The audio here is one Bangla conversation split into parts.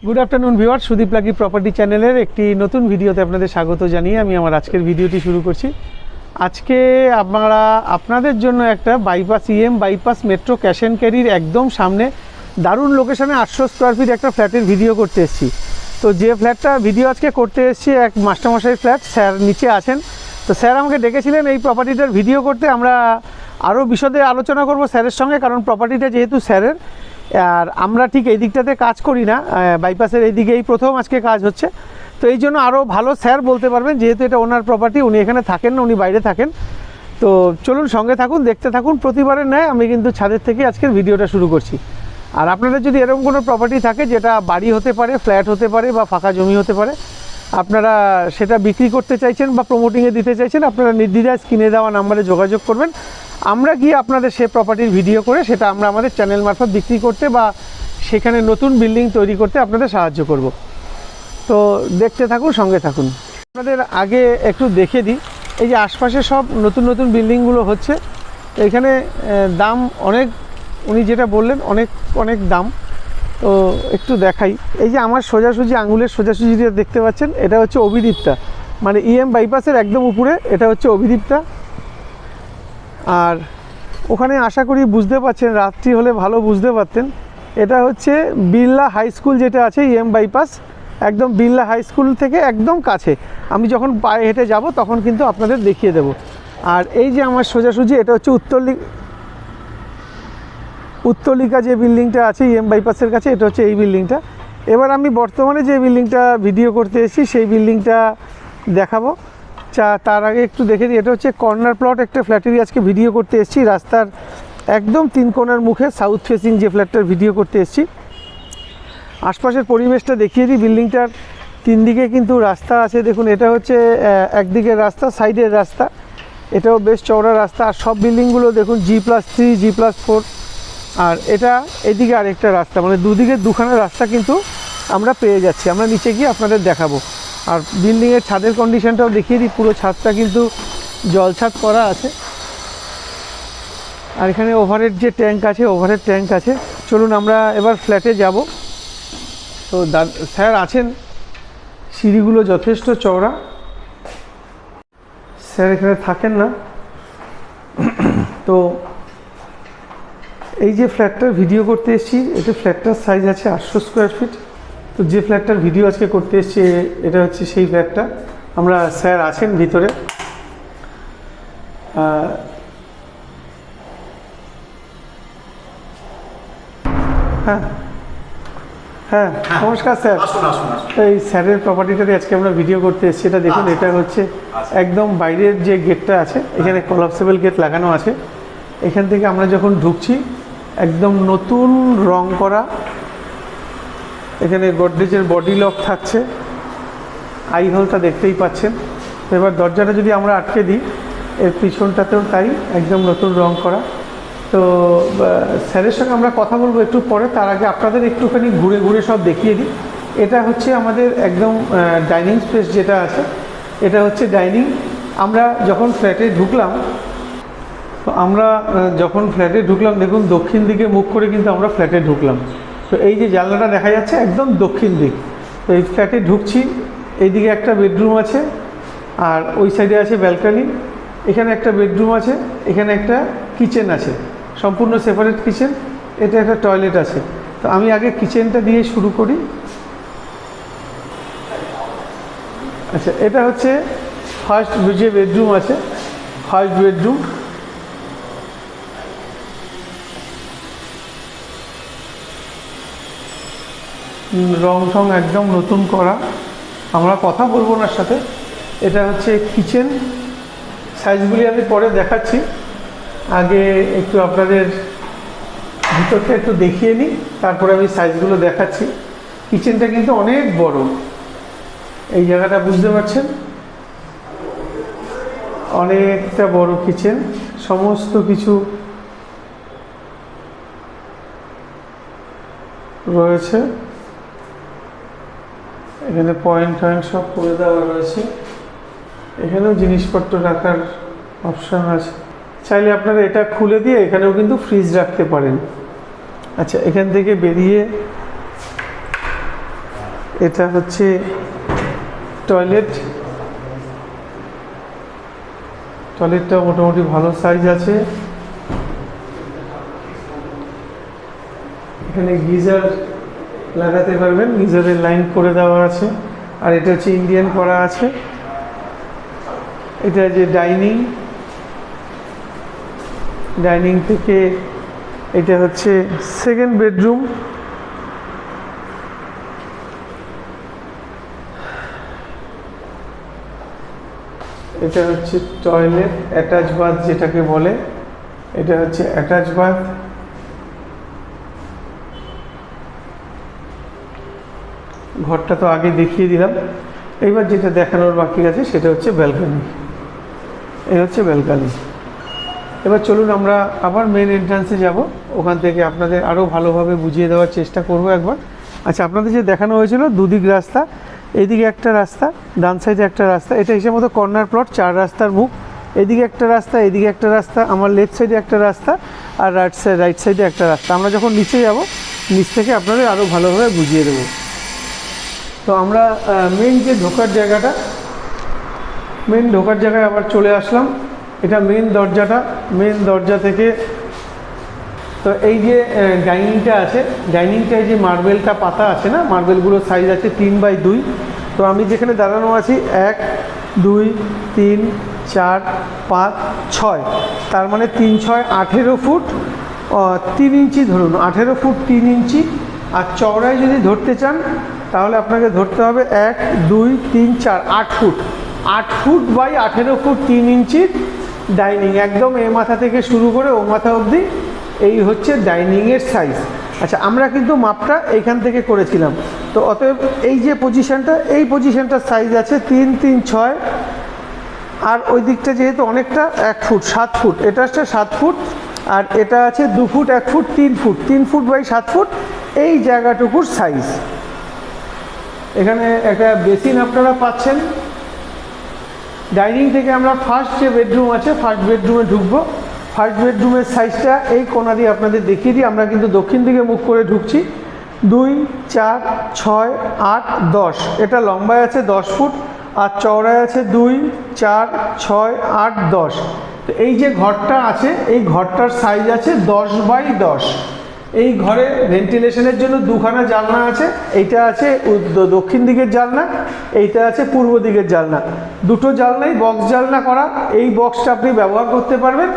Good afternoon viewer, Sudip lucky property চ্যানেলের একটি নতুন ভিডিওতে আপনাদের স্বাগত জানিয়ে আমি আমার আজকের ভিডিওটি শুরু করছি। আজকে আপনাদের জন্য একটা বাইপাস মেট্রো ক্যাশ অ্যান্ড ক্যারির একদম সামনে দারুণ লোকেশনে 800 স্কোয়ার ফিট একটা ফ্ল্যাটের ভিডিও করতে এসেছি। তো যে ফ্ল্যাটটা ভিডিও আজকে করতে এসেছি এক মাস্টারমশাই ফ্ল্যাট, স্যার নিচে আছেন। তো স্যার আমাকে ডেকেছিলেন এই প্রপার্টিটার ভিডিও করতে। আমরা আরও বিশদে আলোচনা করব স্যারের সঙ্গে, কারণ প্রপার্টিটা যেহেতু স্যারের, আর আমরা ঠিক এই দিকটাতে কাজ করি না, বাইপাসের এই দিকেই প্রথম আজকে কাজ হচ্ছে। তো এই জন্য আরও ভালো স্যার বলতে পারবেন, যেহেতু এটা ওনার প্রপার্টি, উনি এখানে থাকেন না, উনি বাইরে থাকেন। তো চলুন সঙ্গে থাকুন, দেখতে থাকুন। প্রতিবারের ন্যায় আমি কিন্তু ছাদের থেকে আজকের ভিডিওটা শুরু করছি। আর আপনাদের যদি এরকম কোনো প্রপার্টি থাকে, যেটা বাড়ি হতে পারে, ফ্ল্যাট হতে পারে, বা ফাঁকা জমি হতে পারে, আপনারা সেটা বিক্রি করতে চাইছেন বা প্রমোটিংয়ে দিতে চাইছেন, আপনারা নির্দ্বিধায় স্ক্রিনে দেওয়া নাম্বারে যোগাযোগ করবেন। আমরা গিয়ে আপনাদের সে প্রপার্টির ভিডিও করে সেটা আমরা আমাদের চ্যানেল মারফত বিক্রি করতে বা সেখানে নতুন বিল্ডিং তৈরি করতে আপনাদের সাহায্য করব। তো দেখতে থাকুন, সঙ্গে থাকুন। আপনাদের আগে একটু দেখে দিই, এই যে আশপাশে সব নতুন নতুন বিল্ডিংগুলো হচ্ছে, এখানে দাম অনেক, উনি যেটা বললেন অনেক অনেক দাম। তো একটু দেখাই, এই যে আমার সোজাসুজি আঙুলের সোজাসুজি দেখতে পাচ্ছেন, এটা হচ্ছে অভিদীপ্তা, মানে বাইপাসের একদম উপরে এটা হচ্ছে অভিদীপ্তা। আর ওখানে আশা করি বুঝতে পারছেন, রাত্রি হলে ভালো বুঝতে পারতেন, এটা হচ্ছে বিড়লা হাই স্কুল যেটা আছে বাইপাস, একদম বিড়লা হাই স্কুল থেকে একদম কাছে। আমি যখন পায়ে হেঁটে যাব তখন কিন্তু আপনাদের দেখিয়ে দেব। আর এই যে আমার সোজাসুজি এটা হচ্ছে উত্তলিকা যে বিল্ডিংটা আছে বাইপাসের কাছে, এটা হচ্ছে এই বিল্ডিংটা। এবার আমি বর্তমানে যে বিল্ডিংটা ভিডিও করতে এসেছি সেই বিল্ডিংটা দেখাবো। তার আগে একটু দেখে দিই, এটা হচ্ছে কর্নার প্লট একটা ফ্ল্যাটেরই আজকে ভিডিও করতে এসেছি। রাস্তার একদম 3 কোণার মুখে সাউথ ফেসিং যে ফ্ল্যাটটার ভিডিও করতে এসেছি। আশপাশের পরিবেশটা দেখিয়ে দিই। বিল্ডিংটার 3 দিকে কিন্তু রাস্তা আছে, দেখুন এটা হচ্ছে একদিকের রাস্তা, সাইডের রাস্তা, এটাও বেশ চওড়া রাস্তা। আর সব বিল্ডিংগুলো দেখুন G+3 G+4। আর এটা এদিকে আরেকটা রাস্তা, মানে দুদিকে দুখানা রাস্তা কিন্তু আমরা পেয়ে যাচ্ছি। আমরা নিচে গিয়ে আপনাদের দেখাবো। আর বিল্ডিংয়ের ছাদের কন্ডিশনটাও দেখিয়ে দিই, পুরো ছাদটা কিন্তু জলছাদ করা আছে। আর এখানে ওভারহেড যে ট্যাঙ্ক আছে, ওভারহেড ট্যাঙ্ক আছে। চলুন আমরা এবার ফ্ল্যাটে যাব। তো স্যার আছেন, সিঁড়িগুলো যথেষ্ট চওড়া, স্যার এখানে থাকেন না। তো এই যে ফ্ল্যাটটার ভিডিও করতে এসেছি, এটা ফ্ল্যাটটার সাইজ আছে 800 স্কোয়ার ফিট। তো যে ফ্ল্যাটটার ভিডিও আজকে করতে এসেছি এটা হচ্ছে সেই ফ্ল্যাটটা। আমরা স্যার আছেন ভিতরে। হ্যাঁ হ্যাঁ, নমস্কার স্যার। এই স্যারের প্রপার্টিটাতে আজকে আমরা ভিডিও করতে এসেছি। এটা দেখুন, এটা হচ্ছে একদম বাইরের যে গেটটা আছে, এখানে কোলাপসেবল গেট লাগানো আছে। এখান থেকে আমরা যখন ঢুকছি, একদম নতুন রং করা, এখানে গডরেজের বডি লক থাকছে, আই হোলটা দেখতেই পাচ্ছেন। তো এবার দরজাটা যদি আমরা আটকে দিই, এর পিছনটাতেও তাই, একদম নতুন রং করা। তো স্যারের সঙ্গে আমরা কথা বলবো একটু পরে। তার আগে আপনাদের একটুখানি ঘুরে ঘুরে সব দেখিয়ে দিই। এটা হচ্ছে আমাদের একদম ডাইনিং স্পেস যেটা আছে, এটা হচ্ছে ডাইনিং। আমরা যখন ফ্ল্যাটে ঢুকলাম, তো আমরা যখন ফ্ল্যাটে ঢুকলাম, দেখুন দক্ষিণ দিকে মুখ করে কিন্তু আমরা ফ্ল্যাটে ঢুকলাম। তো এই যে জানলাটা দেখা যাচ্ছে একদম দক্ষিণ দিক। তো এই ফ্ল্যাটে ঢুকছি, এইদিকে একটা বেডরুম আছে, আর ওই সাইডে আছে ব্যালকনি। এখানে একটা বেডরুম আছে, এখানে একটা কিচেন আছে, সম্পূর্ণ সেপারেট কিচেন। এটা একটা টয়লেট আছে। তো আমি আগে কিচেনটা দিয়ে শুরু করি। আচ্ছা, এটা হচ্ছে ফার্স্ট যে বেডরুম আছে, ফার্স্ট বেডরুম। রং ঠং একদম নতুন করা। আমরা কথা বলবো ওনার সাথে। এটা হচ্ছে কিচেন। সাইজগুলি আমি পরে দেখাচ্ছি, আগে একটু আপনাদের ভিতরটা একটু দেখিয়ে নিই, তারপরে আমি সাইজগুলো দেখাচ্ছি। কিচেনটা কিন্তু অনেক বড়, এই জায়গাটা বুঝতে পারছেন, অনেকটা বড় কিচেন। সমস্ত কিছু রয়েছে, এখানে পয়েন্ট সব করে দেওয়া রয়েছে। এখানেও জিনিসপত্র রাখার অপশান আছে, চাইলে আপনারা এটা খুলে দিয়ে এখানেও কিন্তু ফ্রিজ রাখতে পারেন। আচ্ছা, এখান থেকে বেরিয়ে এটা হচ্ছে টয়লেট, টয়লেটটা মোটামুটি ভালো সাইজ আছে। এখানে গিজার লাগাতে পারবেন, গিজারের লাইন করে দেওয়া আছে। আর এটা হচ্ছে ইন্ডিয়ান করা আছে। এটা যে ডাইনিং, ডাইনিং থেকে এটা হচ্ছে সেকেন্ড বেডরুম। এটা হচ্ছে টয়লেট, অ্যাটাচ বাথ যেটাকে বলে, এটা হচ্ছে অ্যাটাচ বাথ। ঘরটা তো আগে দেখিয়ে দিলাম, এইবার যেটা দেখানোর বাকি আছে সেটা হচ্ছে ব্যালকনি। এই হচ্ছে ব্যালকনি। এবার চলুন আমরা আবার মেন এন্ট্রান্সে যাব, ওখান থেকে আপনাদের আরও ভালোভাবে বুঝিয়ে দেওয়ার চেষ্টা করব একবার। আচ্ছা, আপনাদের যে দেখানো হয়েছিল দুদিক রাস্তা, এইদিকে একটা রাস্তা, ডান সাইডে একটা রাস্তা, এটা হিসেবে মতো কর্নার প্লট, 4 রাস্তার মুখ। এদিকে একটা রাস্তা, এদিকে একটা রাস্তা, আমার লেফট সাইডে একটা রাস্তা, আর রাইট সাইডে একটা রাস্তা। আমরা যখন নিচে যাব, নিচ থেকে আপনাদের আরও ভালোভাবে বুঝিয়ে দেবো। তো আমরা মেন যে ঢোকার জায়গাটা, মেন ঢোকার জায়গায় আবার চলে আসলাম। এটা মেন দরজাটা, মেন দরজা থেকে তো এই যে ডাইনিংটা আছে, ডাইনিংটায় যে মার্বেলটা পাতা আছে না, মার্বেলগুলোর সাইজ আছে 3x2। তো আমি যেখানে দাঁড়ানো আছি 1 2 3 4 5 6, তার মানে 3 6 18 ফুট 3 ইঞ্চি ধরুন, 18 ফুট 3 ইঞ্চি। আর চওড়ায় যদি ধরতে চান তাহলে আপনাকে ধরতে হবে 1 2 3 4 8 ফুট, 8 ফুট বাই 18 ফুট 3 ইঞ্চির ডাইনিং, একদম এ মাথা থেকে শুরু করে ও মাথা অবধি এই হচ্ছে ডাইনিংয়ের সাইজ। আচ্ছা, আমরা কিন্তু মাপটা এইখান থেকে করেছিলাম, তো অতএব এই যে পজিশনটা, এই পজিশনটার সাইজ আছে 3 3 6। আর ওই দিকটা যেহেতু অনেকটা 1 ফুট 7 ফুট, এটা হচ্ছে 7 ফুট, আর এটা আছে 2 foot 1 foot 3 foot, 3 foot by 7 foot এই জায়গাটুকুর সাইজ। এখানে একটা বেসিন আপনারা পাচ্ছেন। ডাইনিং থেকে আমরা ফার্স্ট যে বেডরুম আছে, ফার্স্ট বেডরুমে ঢুকবো। ফার্স্ট বেডরুমের সাইজটা এই কোণা দিয়ে আপনাদের দেখিয়ে দিই। আমরা কিন্তু দক্ষিণ দিকে মুখ করে ঢুকছি। 2 4 6 8 10, এটা লম্বায় আছে 10 ফুট আর চওড়ায় আছে 2 4 6 8 10। তো এই যে ঘরটা আছে, এই ঘরটার সাইজ আছে 10x10। এই ঘরে ভেন্টিলেশনের জন্য দুখানা জানলা আছে, এইটা আছে দক্ষিণ দিকের জানলা, এইটা আছে পূর্ব দিকের জানলা। দুটো জানলাই বক্স জানলা করা। এই বক্সটা আপনি ব্যবহার করতে পারবেন।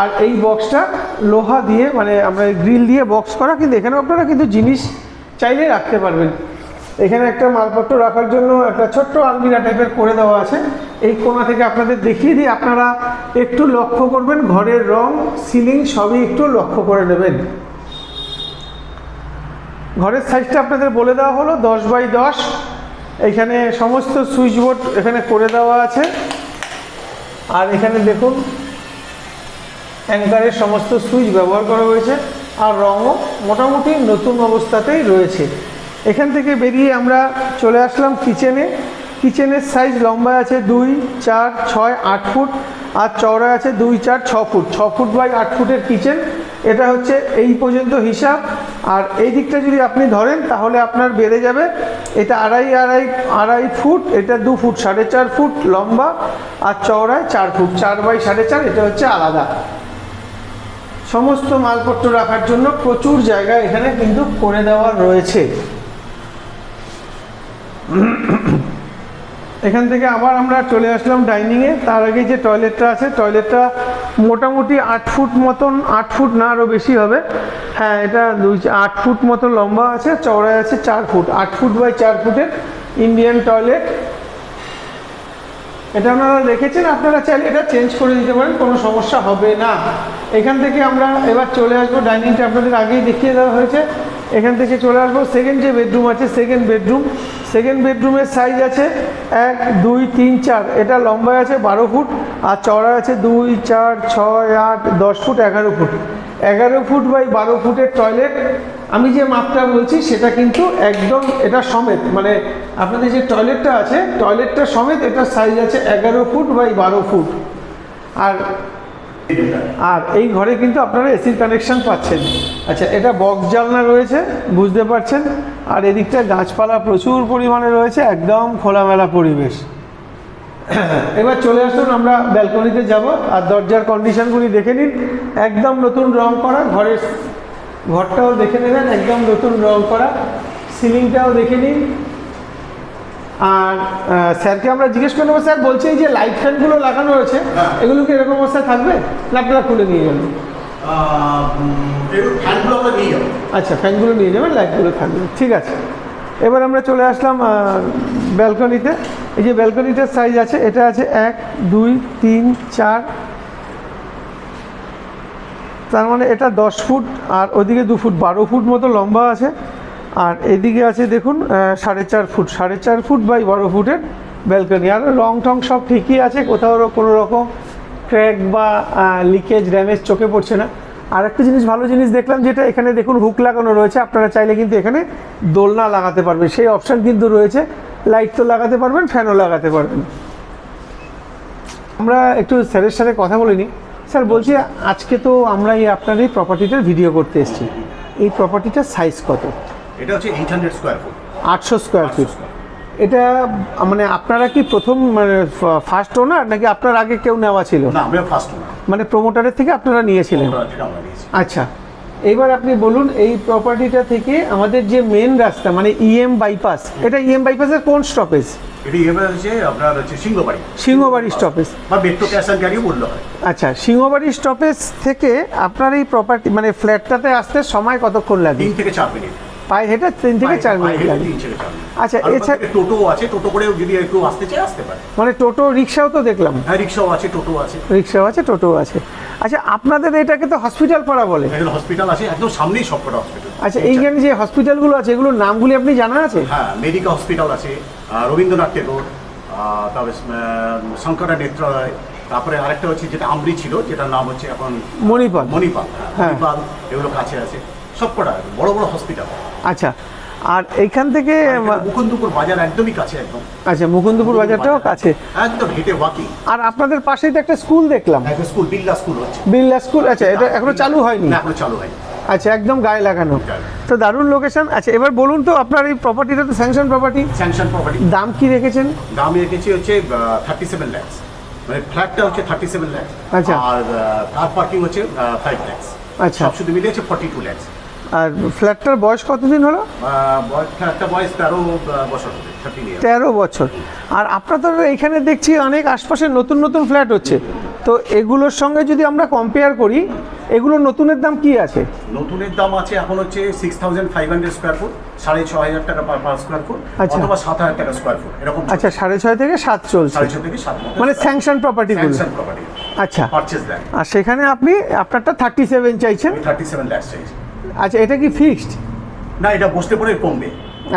আর এই বক্সটা লোহা দিয়ে, মানে আমরা গ্রিল দিয়ে বক্স করা, কিন্তু এখানে আপনারা কিন্তু জিনিস চাইলে রাখতে পারবেন। এখানে একটা মালপত্র রাখার জন্য একটা ছোট্ট আলমিরা টাইপের করে দেওয়া আছে। এই কোণা থেকে আপনাদের দেখিয়ে দিই, আপনারা একটু লক্ষ্য করবেন, ঘরের রং সিলিং সবই একটু লক্ষ্য করে নেবেন। ঘরের সাইজটা আপনাদের বলে দেওয়া হলো 10x10। এখানে সমস্ত সুইচ বোর্ড এখানে করে দেওয়া আছে। আর এখানে দেখুন অ্যাঙ্কারের সমস্ত সুইচ ব্যবহার করা হয়েছে, আর রঙও মোটামুটি নতুন অবস্থাতেই রয়েছে। এখান থেকে বেরিয়ে আমরা চলে আসলাম কিচেনে। কিচেনের সাইজ লম্বা আছে 2 4 6 8 ফুট আর চওড়া আছে 2 4 6 ফুট, 6 ফুট বাই 8 ফুটের কিচেন। এটা হচ্ছে এই পর্যন্ত হিসাব। আর এই দিকটা যদি আপনি ধরেন তাহলে আপনার বেড়ে যাবে, এটা আড়াই ফুট, এটা 2 ফুট 4.5 ফুট লম্বা আর চওড়ায় 4 ফুট, 4x4.5। এটা হচ্ছে আলাদা। সমস্ত মালপত্র রাখার জন্য প্রচুর জায়গা এখানে কিন্তু করে দেওয়া রয়েছে। এখান থেকে আবার আমরা চলে আসলাম ডাইনিংয়ে। তার আগে যে টয়লেটটা আছে, টয়লেটটা মোটামুটি 8 ফুট মতন, 8 ফুট না আরও বেশি হবে, হ্যাঁ এটা 8 ফুট মতো লম্বা আছে, চওড়ায় আছে 4 ফুট, 8 ফুট বাই 4 ফুটের ইন্ডিয়ান টয়লেট। এটা আপনারা দেখেছেন, আপনারা চাইলে এটা চেঞ্জ করে দিতে পারেন, কোনো সমস্যা হবে না। এখান থেকে আমরা এবার চলে আসবো, ডাইনিংটা আপনাদের আগেই দেখিয়ে দেওয়া হয়েছে। এখান থেকে চলে আসবো সেকেন্ড যে বেডরুম আছে, সেকেন্ড বেডরুম। সেকেন্ড বেডরুমের সাইজ আছে 1 2 3 4, এটা লম্বায় আছে 12 ফুট আর চওড়া আছে 2 4 6 8 10 ফুট 11 ফুট, 11 ফুট বাই 12 ফুটের টয়লেট। আমি যে মাপটা বলছি সেটা কিন্তু একদম এটা সমেত, মানে আপনাদের যে টয়লেটটা আছে টয়লেটটা সমেত এটার সাইজ আছে 11 ফুট বাই 12 ফুট। আর আর এই ঘরে কিন্তু আপনারা এসির কানেকশন পাচ্ছেন। আচ্ছা, এটা বক্স জানলা রয়েছে, বুঝতে পারছেন। আর এদিকটা গাছপালা প্রচুর পরিমাণে রয়েছে, একদম খোলামেলা পরিবেশ। এবার চলে আসুন, আমরা ব্যালকনিতে যাব। আর দরজার কন্ডিশনগুলি দেখে নিন, একদম নতুন রং করা। ঘরটাও দেখে নেবেন, একদম নতুন রং করা। সিলিংটাও দেখে নিন। আর স্যারকে আমরা জিজ্ঞেস করে নেবো, স্যার বলছে এই যে লাইট ফ্যানগুলো লাগানো রয়েছে, এগুলো কি এরকম অবস্থায় থাকবে না আপনারা খুলে নিয়ে যাবেন? আচ্ছা, ফ্যানগুলো নিয়ে যাবেন, লাইটগুলো থাকবে, ঠিক আছে। এবার আমরা চলে আসলাম ব্যালকনিতে। এই যে ব্যালকনিটার সাইজ আছে, এটা আছে 1, 2, 3, 4, তার মানে এটা 10 ফুট, আর ওদিকে 2 ফুট, 12 ফুট মতো লম্বা আছে। আর এদিকে আছে দেখুন 4.5 ফুট, 4.5 ফুট বাই 12 ফুটের ব্যালকনি। আর রং টং সব ঠিকই আছে, কোথাও কোনো রকম ক্র্যাক বা লিকেজ ড্যামেজ চোখে পড়ছে না। আর একটা জিনিস, ভালো জিনিস দেখলাম, যেটা এখানে দেখুন হুক লাগানো রয়েছে। আপনারা চাইলে কিন্তু এখানে দোলনা লাগাতে পারবেন, সেই অপশান কিন্তু রয়েছে। লাইট তো লাগাতে পারবেন, ফ্যানও লাগাতে পারবেন। আমরা একটু স্যারের সাথে কথা বলে নিই। স্যার বলছি, আজকে তো আমরা আপনার এই প্রপার্টিটার ভিডিও করতে এসেছি। এই প্রপার্টিটার সাইজ কত? এটা হচ্ছে 800 স্কোয়ার ফুট। 800 square feet. এটা মানে আপনারা কি প্রথম, মানে ফার্স্ট ওনার, নাকি আপনার আগে কেউ নেওয়া ছিল? না, আমরা ফার্স্ট ওনার। মানে প্রমোটারের থেকে আপনারা নিয়েছিলেন? আচ্ছা, এবার আপনি বলুন, এই প্রপার্টিটা থেকে আমাদের যে মেন রাস্তা, মানে ইএম বাইপাস, এটা ইএম বাইপাসের কোন স্টপেজ? এটি এবার হচ্ছে আপনার হচ্ছে সিংহবাড়ি। সিংহবাড়ি স্টপেজ বা মেট্রো ক্যাশ অ্যান্ড ক্যারিও বললে হয়। আচ্ছা, সিংহবাড়ি স্টপেজ থেকে আপনার এই প্রপার্টি, মানে ফ্ল্যাটটাতে আসতে সময় কতক্ষণ লাগে? 3 থেকে 4 মিনিট। পায়ে হেঁটে 3 থেকে 4 মিনিট লাগে। আচ্ছা, এছাড়া টোটো আছে, টোটো করেও যদি একটু আসতে চায় আসতে পারে। মানে টোটো রিক্সাও তো দেখলাম? হ্যাঁ, রিক্সাও আছে, টোটো আছে। রিক্সাও আছে, টোটোও আছে। আচ্ছা, আপনাদের এটাকে তো হসপিটাল পাড়া বলে? হসপিটাল আছে, একদম সামনেই সবকটা হসপিটাল। আচ্ছা, এইখানে যে হসপিটালগুলো আছে, এগুলোর নামগুলি আপনি জানা আছে? হ্যাঁ, মেডিকা হসপিটাল আছে, রবীন্দ্রনাথ টেগোর, তারপরে শঙ্করা নেত্রালয়, তারপরে আরেকটা হচ্ছে যেটা আমরি ছিল, যেটার নাম হচ্ছে এখন মণিপাল। মণিপাল, এগুলো কাছে আছে সবকটা বড় বড় হসপিটাল। আচ্ছা, আর এইখান থেকে মুকুন্দপুর বাজার একদমই কাছে একদম। আচ্ছা, মুকুন্দপুর বাজারটাও কাছে, একদম হেঁটে ওয়াকিং। আর আপনাদের পাশেই তো একটা স্কুল দেখলাম। একটা স্কুল, বিল্লা স্কুল হচ্ছে। বিল্লা স্কুল, আচ্ছা, এটা এখনো চালু হয়নি? না, এখনো চালু হয়নি। আচ্ছা, একদম গায়ে লাগানো, তো দারুণ লোকেশন। আচ্ছা, এবার বলুন তো, আপনার এই প্রপার্টিটা তো স্যাংশন প্রপার্টি? Sanction property. দাম কি রেখেছেন? দাম রেখেছি হচ্ছে 37 লাখ। মানে ফ্ল্যাটটা হচ্ছে 37 লাখ। আচ্ছা, আর কার পার্কিং হচ্ছে 5 লাখ। আচ্ছা, সব শুধু মিলে হচ্ছে 42 লাখ। আর ফ্ল্যাটটার বয়স কতদিন হলো? ফ্ল্যাটটা বয়স 13 বছর। 13 বছর। আর আপনাদের এইখানে দেখছি অনেক আশপাশে নতুন নতুন ফ্ল্যাট হচ্ছে, তো এগুলোর সঙ্গে যদি আমরা কম্পেয়ার করি, এগুলো নতুনের দাম কি আছে? নতুনের দাম আছে এখন হচ্ছে 6500 স্কোয়ার ফুট, 6500 টাকা পার স্কোয়ার ফুট, অথবা 7000 টাকা স্কোয়ার ফুট এরকম। আচ্ছা, 6.5 থেকে 7 চলছে, 6.5 থেকে 7, মানে স্যাংশন প্রপার্টিগুলো। Sanction property. আচ্ছা, পারচেজ দেন। আর সেখানে আপনি আপনারটা 37 চাইছেন? 37 লাখ চাইছি। আচ্ছা, এটা কি ফিক্সড? না, এটা বসতে পারে কমবে।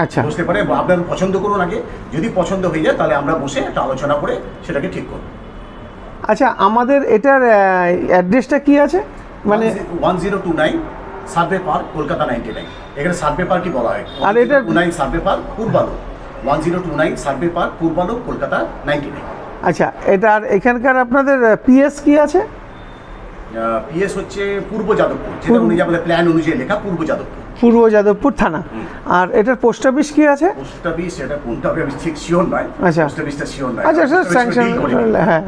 আচ্ছা, বসতে পারে, আপনার পছন্দ করুন আগে, যদি পছন্দ হয়ে যায় তাহলে আমরা বসে একটা আলোচনা করে সেটাকে ঠিক করব। আচ্ছা, আমাদের এটার অ্যাড্রেসটা কি আছে? মানে 1029 সার্ভে পার্ক, কলকাতা 99। এখানে সার্ভে পার্কই বলা হয়। আর এটা 29 survey park, Purbalo. 1029 survey park, Purbalo, Kolkata 99। আচ্ছা, এটার এখানকার আপনাদের পিএস কি আছে? পিএস হচ্ছে পূর্ব যাদবপুর, যেটা অনুযায়ী আমাদের প্ল্যান অনুযায়ী লেখা পূর্ব যাদবপুর। পূর্ব যাদবপুর থানা। আর এটার পোস্ট অফিস কি আছে? পোস্ট অফিস, এটা কোনটা আমি ঠিক শিওর নয়। আচ্ছা, পোস্ট অফিসটা শিওর নয়। আচ্ছা স্যার, স্যাংশন, হ্যাঁ।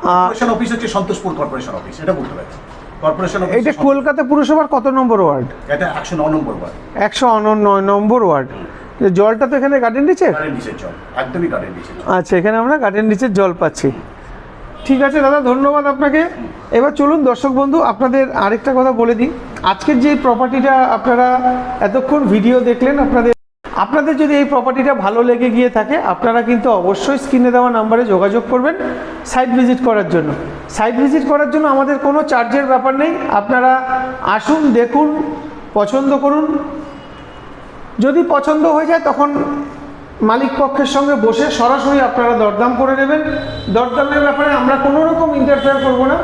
কর্পোরেশন অফিস হচ্ছে সন্তোষপুর কর্পোরেশন অফিস, এটা বলতে পারছি। Corporation office. এটা কলকাতা পুরসভার কত নম্বর ওয়ার্ড? এটা 109 নম্বর ওয়ার্ড। 109 নম্বর ওয়ার্ড। জলটা তো এখানে গার্ডেন নিচের? গার্ডেন নিচের জল, একদমই গার্ডেন নিচের। আচ্ছা, এখানে আমরা গার্ডেন নিচের জল পাচ্ছি। ঠিক আছে দাদা, ধন্যবাদ আপনাকে। এবার চলুন দর্শক বন্ধু, আপনাদের আরেকটা কথা বলে দিই। আজকের যে প্রপার্টিটা আপনারা এতক্ষণ ভিডিও দেখলেন, আপনাদের যদি এই প্রপার্টিটা ভালো লেগে গিয়ে থাকে, আপনারা কিন্তু অবশ্যই স্ক্রিনে দেওয়া নাম্বারে যোগাযোগ করবেন সাইট ভিজিট করার জন্য। সাইট ভিজিট করার জন্য আমাদের কোনো চার্জের ব্যাপার নেই। আপনারা আসুন, দেখুন, পছন্দ করুন। যদি পছন্দ হয়ে যায়, তখন মালিক পক্ষের সঙ্গে বসে সরাসরি আপনারা দরদাম করে নেবেন। দরদামের ব্যাপারে আমরা কোনো রকম ইন্টারফেয়ার করব না।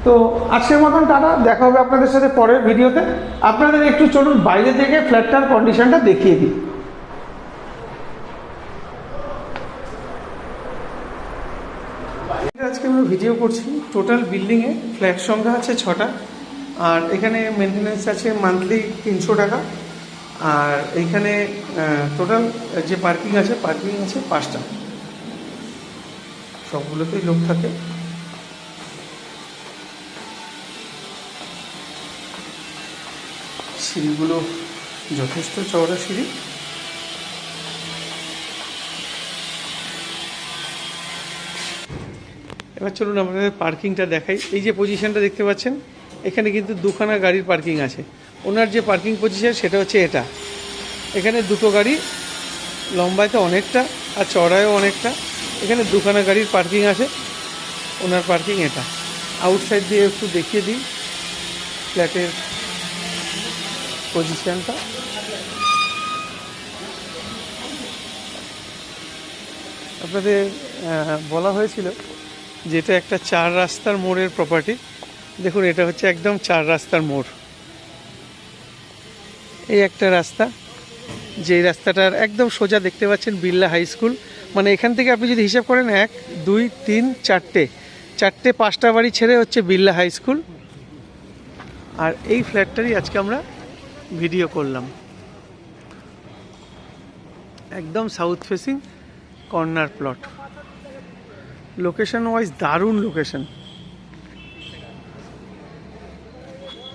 তো আজকের মতন টাটা, দেখা হবে আপনাদের সাথে পরের ভিডিওতে। আপনাদের একটু চলুন বাইরে থেকে ফ্ল্যাটটার কন্ডিশনটা দেখিয়ে দিই। আজকে আমরা ভিডিও করছি। টোটাল বিল্ডিংয়ে ফ্ল্যাট সংখ্যা আছে 6টা, আর এখানে মেনটেন্যান্স আছে মান্থলি 300 টাকা। আর এইখানে টোটাল যে পার্কিং আছে 5টা, সবগুলোতেই লোক থাকে। সিঁড়িগুলো যথেষ্ট চওড়া সিঁড়ি। এবার চলুন আপনাদের পার্কিংটা দেখাই। এই যে পজিশনটা দেখতে পাচ্ছেন, এখানে কিন্তু দুখানা গাড়ির পার্কিং আছে। ওনার যে পার্কিং পজিশন সেটা হচ্ছে এটা। এখানে দুটো গাড়ি, লম্বায় তো অনেকটা আর চড়ায়ও অনেকটা। এখানে দুখানা গাড়ির পার্কিং আছে, ওনার পার্কিং এটা। আউটসাইড দিয়ে একটু দেখিয়ে দিই ফ্ল্যাটের পজিশনটা। আপনাদের বলা হয়েছিল যে এটা একটা 4 রাস্তার মোড়ের প্রপার্টি। দেখুন, এটা হচ্ছে একদম 4 রাস্তার মোড়। এই একটা রাস্তা, যেই রাস্তাটার একদম সোজা দেখতে পাচ্ছেন বিড়লা হাই স্কুল। মানে এখান থেকে আপনি যদি হিসাব করেন 1 2 3 4টে 5টা বাড়ি ছেড়ে হচ্ছে বিড়লা হাই স্কুল। আর এই ফ্ল্যাটটারই আজকে আমরা ভিডিও করলাম। একদম south facing corner plot, location wise দারুণ লোকেশন।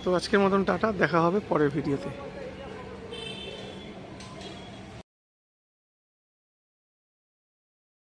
তো আজকের মতন টাটা, দেখা হবে পরের ভিডিওতে।